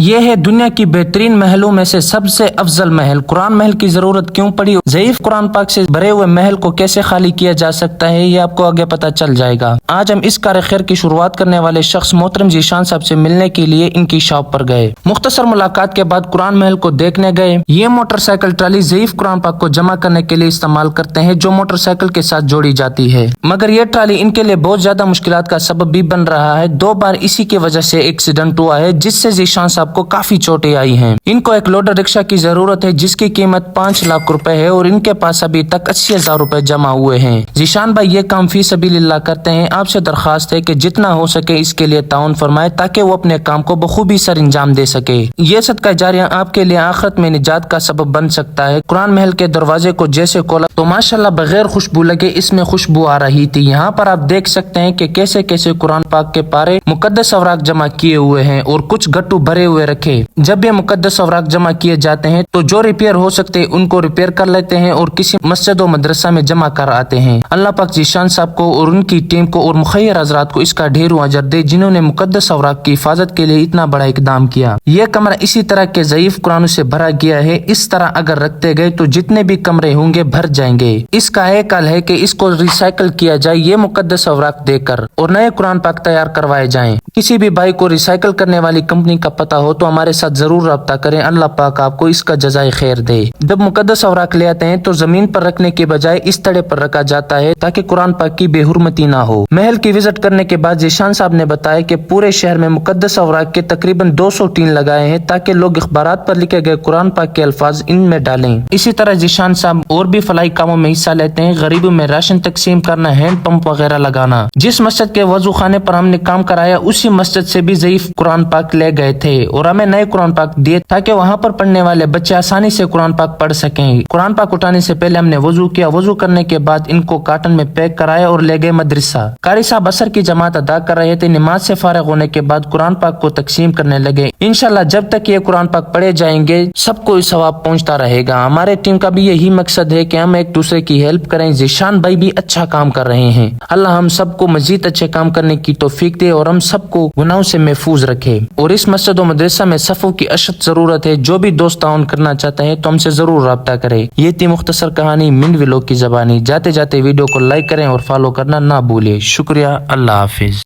یہ ہے دنیا کی بہترین محلوں میں سے سب سے افضل محل۔ قرآن محل کی ضرورت کیوں پڑی؟ ضعیف قرآن پاک سے بھرے ہوئے محل کو کیسے خالی کیا جا سکتا ہے، یہ آپ کو آگے پتہ چل جائے گا۔ آج ہم اس کار خیر کی شروعات کرنے والے شخص محترم ذیشان صاحب سے ملنے کے لیے ان کی شاپ پر گئے۔ مختصر ملاقات کے بعد قرآن محل کو دیکھنے گئے۔ یہ موٹر سائیکل ٹرالی ضعیف قرآن پاک کو جمع کرنے کے لیے استعمال کرتے ہیں، جو موٹر سائیکل کے ساتھ جوڑی جاتی ہے، مگر یہ ٹرالی ان کے لیے بہت زیادہ مشکلات کا سبب بھی بن رہا ہے۔ 2 بار اسی کی وجہ سے ایکسیڈنٹ ہوا ہے، جس سے ذیشان صاحب کو کافی چوٹیں آئی ہیں۔ ان کو ایک لوڈر رکشہ کی ضرورت ہے، جس کی قیمت 5 لاکھ روپے ہے، اور ان کے پاس ابھی تک 80,000 روپے جمع ہوئے ہیں۔ ذیشان بھائی یہ کام فی سبیل اللہ کرتے ہیں۔ آپ سے درخواست ہے کہ جتنا ہو سکے اس کے لیے تعاون فرمائے، تاکہ وہ اپنے کام کو بخوبی سر انجام دے سکے۔ یہ صدقہ جاریہ آپ کے لیے آخرت میں نجات کا سبب بن سکتا ہے۔ قرآن محل کے دروازے کو جیسے کھولا تو ماشاءاللہ بغیر خوشبو لگے اس میں خوشبو آ رہی تھی۔ یہاں پر آپ دیکھ سکتے ہیں کہ کیسے کیسے قرآن پاک کے پارے مقدس اوراق جمع کیے ہوئے ہیں، اور کچھ گٹو بھرے ہوئے رکھے۔ جب یہ مقدس اوراق جمع کیے جاتے ہیں تو جو ریپیئر ہو سکتے ان کو ریپیئر کر لیتے ہیں، اور کسی مسجد و مدرسہ میں جمع کر آتے ہیں۔ اللہ پاک ذیشان صاحب کو اور ان کی ٹیم کو اور مخیر حضرات کو اس کا ڈھیروں اجر دے، جنہوں نے مقدس اوراق کی حفاظت کے لیے اتنا بڑا اقدام کیا۔ یہ کمرہ اسی طرح کے ضعیف قرآن سے بھرا گیا ہے۔ اس طرح اگر رکھتے گئے تو جتنے بھی کمرے ہوں گے بھر جائیں گے۔ اس کا ایک حل ہے کہ اس کو ریسائیکل کیا جائے، یہ مقدس اوراق دے کر، اور نئے قرآن پاک تیار کروائے جائیں۔ کسی بھی بھائی کو ریسائیکل کرنے والی کمپنی کا پتہ ہو تو ہمارے ساتھ ضرور رابطہ کریں۔ اللہ پاک آپ کو اس کا جزائے خیر دے۔ جب مقدس اوراق لے آتے ہیں تو زمین پر رکھنے کے بجائے اس تڑے پر رکھا جاتا ہے، تاکہ قرآن پاک کی بے حرمتی نہ ہو۔ محل کی وزٹ کرنے کے بعد ذیشان صاحب نے بتایا کہ پورے شہر میں مقدس اوراق کے تقریباً 200 ٹین لگائے ہیں، تاکہ لوگ اخبارات پر لکھے گئے قرآن پاک کے الفاظ ان میں ڈالیں۔ اسی طرح ذیشان صاحب اور بھی فلاحی کاموں میں حصہ لیتے ہیں، غریبوں میں راشن تقسیم کرنا، ہینڈ پمپ وغیرہ لگانا۔ جس مسجد کے وضو خانے پر ہم نے کام کرایا، اسی مسجد سے بھی ضعیف قرآن پاک لے گئے تھے، اور ہمیں نئے قرآن پاک دیے، تاکہ وہاں پر پڑھنے والے بچے آسانی سے قرآن پاک پڑھ سکیں۔ قرآن پاک اٹھانے سے پہلے ہم نے وضو کیا، وضو کرنے کے بعد ان کو کارٹن میں پیک کرایا اور لے گئے مدرسہ۔ قاری صاحب عصر کی جماعت ادا کر رہے تھے۔ نماز سے فارغ ہونے کے بعد قرآن پاک کو تقسیم کرنے لگے۔ انشاءاللہ جب تک یہ قرآن پاک پڑھے جائیں گے سب کو ثواب پہنچتا رہے گا۔ ہمارے ٹیم کا بھی یہی مقصد ہے کہ ہم ایک دوسرے کی ہیلپ کریں۔ ذیشان بھائی بھی اچھا کام کر رہے ہیں۔ اللہ ہم سب کو مزید اچھے کام کرنے کی توفیق دے، اور ہم سب کو گناہوں سے محفوظ رکھے۔ اور اس مسجد و مدرسہ میں صفوں کی اشد ضرورت ہے۔ جو بھی دوست تعاون کرنا چاہتے ہیں تو ہم سے ضرور رابطہ کرے۔ یہ تھی مختصر کہانی من ویلوگ کی زبانی۔ جاتے جاتے ویڈیو کو لائک کریں اور فالو کرنا نہ بھولے۔ شکریہ۔ اللہ حافظ۔